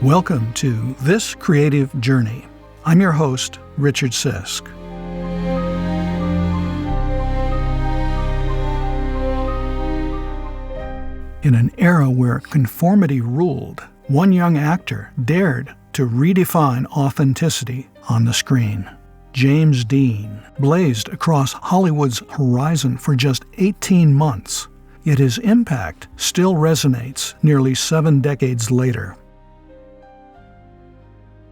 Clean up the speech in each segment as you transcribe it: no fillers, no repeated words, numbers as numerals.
Welcome to This Creative Journey. I'm your host, Richard Sisk. In an era where conformity ruled, one young actor dared to redefine authenticity on the screen. James Dean blazed across Hollywood's horizon for just 18 months, yet his impact still resonates nearly 7 decades later.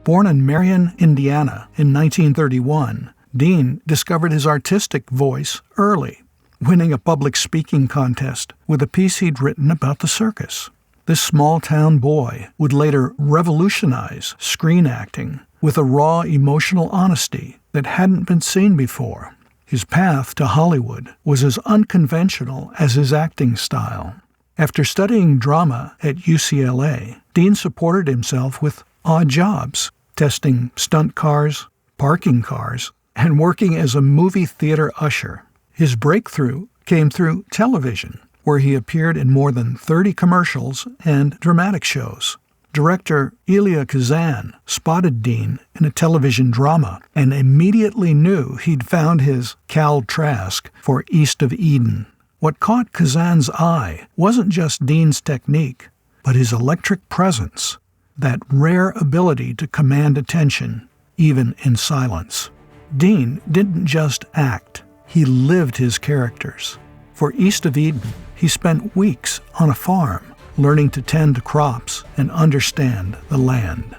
Born in Marion, Indiana in 1931, Dean discovered his artistic voice early, winning a public speaking contest with a piece he'd written about the circus. This small-town boy would later revolutionize screen acting with a raw emotional honesty that hadn't been seen before. His path to Hollywood was as unconventional as his acting style. After studying drama at UCLA, Dean supported himself with odd jobs, testing stunt cars, parking cars, and working as a movie theater usher. His breakthrough came through television, where he appeared in more than 30 commercials and dramatic shows. Director Elia Kazan spotted Dean in a television drama and immediately knew he'd found his Cal Trask for East of Eden. What caught Kazan's eye wasn't just Dean's technique, but his electric presence, that rare ability to command attention, even in silence. Dean didn't just act, he lived his characters. For East of Eden, he spent weeks on a farm, learning to tend crops and understand the land.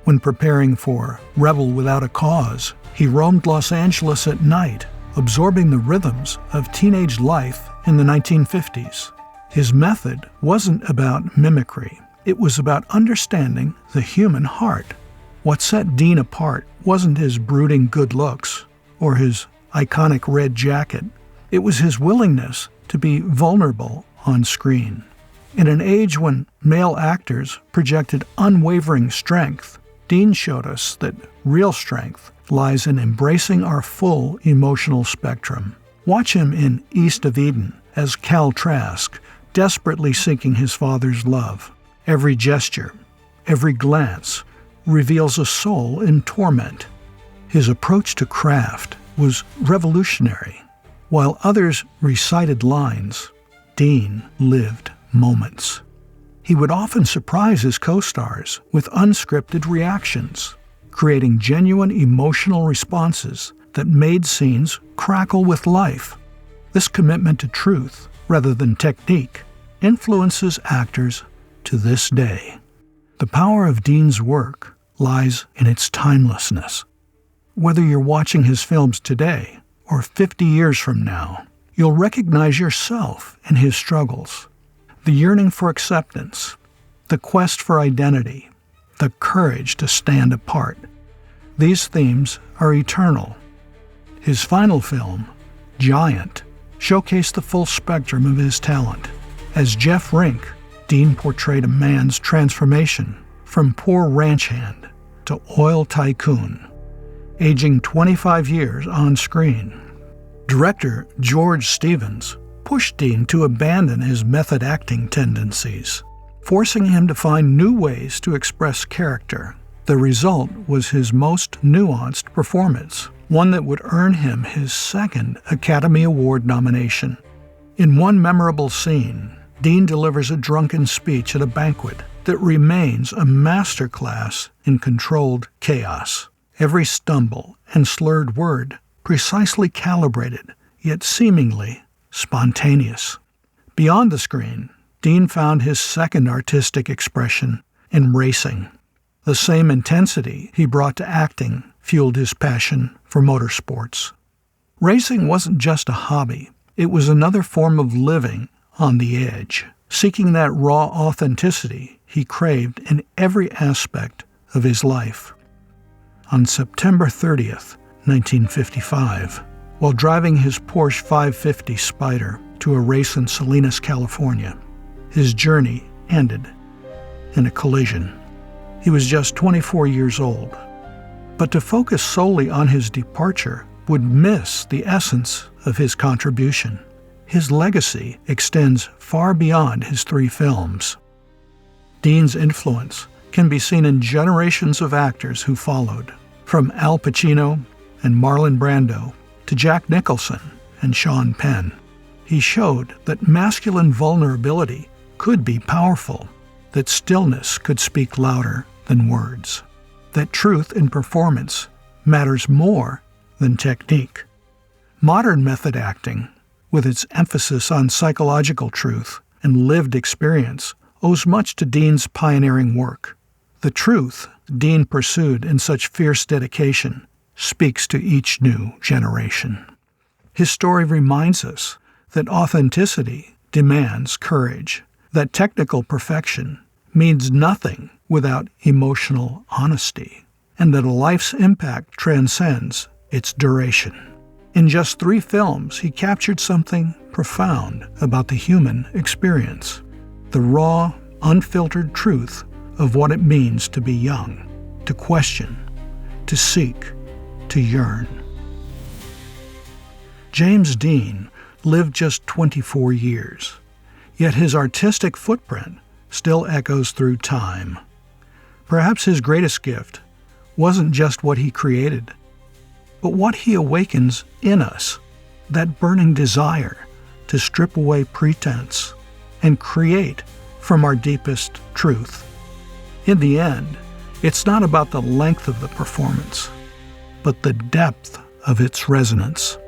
When preparing for Rebel Without a Cause, he roamed Los Angeles at night, absorbing the rhythms of teenage life in the 1950s. His method wasn't about mimicry. It was about understanding the human heart. What set Dean apart wasn't his brooding good looks or his iconic red jacket. It was his willingness to be vulnerable on screen. In an age when male actors projected unwavering strength, Dean showed us that real strength lies in embracing our full emotional spectrum. Watch him in East of Eden as Cal Trask, desperately seeking his father's love. Every gesture, every glance reveals a soul in torment. His approach to craft was revolutionary. While others recited lines, Dean lived moments. He would often surprise his co-stars with unscripted reactions, creating genuine emotional responses that made scenes crackle with life. This commitment to truth, rather than technique, influences actors to this day. The power of Dean's work lies in its timelessness. Whether you're watching his films today or 50 years from now, you'll recognize yourself in his struggles. The yearning for acceptance, the quest for identity, the courage to stand apart. These themes are eternal. His final film, Giant, showcased the full spectrum of his talent. As Jeff Rink, Dean portrayed a man's transformation from poor ranch hand to oil tycoon, aging 25 years on screen. Director George Stevens pushed Dean to abandon his method acting tendencies, forcing him to find new ways to express character. The result was his most nuanced performance, one that would earn him his second Academy Award nomination. In one memorable scene, Dean delivers a drunken speech at a banquet that remains a masterclass in controlled chaos. Every stumble and slurred word precisely calibrated, yet seemingly spontaneous. Beyond the screen, Dean found his second artistic expression in racing. The same intensity he brought to acting fueled his passion for motorsports. Racing wasn't just a hobby, it was another form of living on the edge, seeking that raw authenticity he craved in every aspect of his life. On September 30th, 1955, while driving his Porsche 550 Spyder to a race in Salinas, California, his journey ended in a collision. He was just 24 years old. But to focus solely on his departure would miss the essence of his contribution. His legacy extends far beyond his 3 films. Dean's influence can be seen in generations of actors who followed, from Al Pacino and Marlon Brando to Jack Nicholson and Sean Penn. He showed that masculine vulnerability could be powerful, that stillness could speak louder than words, that truth in performance matters more than technique. Modern method acting, with its emphasis on psychological truth and lived experience, owes much to Dean's pioneering work. The truth Dean pursued in such fierce dedication speaks to each new generation. His story reminds us that authenticity demands courage, that technical perfection means nothing without emotional honesty, and that a life's impact transcends its duration. In just 3 films, he captured something profound about the human experience, the raw, unfiltered truth of what it means to be young, to question, to seek, to yearn. James Dean lived just 24 years, yet his artistic footprint still echoes through time. Perhaps his greatest gift wasn't just what he created, but what he awakens in us, that burning desire to strip away pretense and create from our deepest truth. In the end, it's not about the length of the performance, but the depth of its resonance.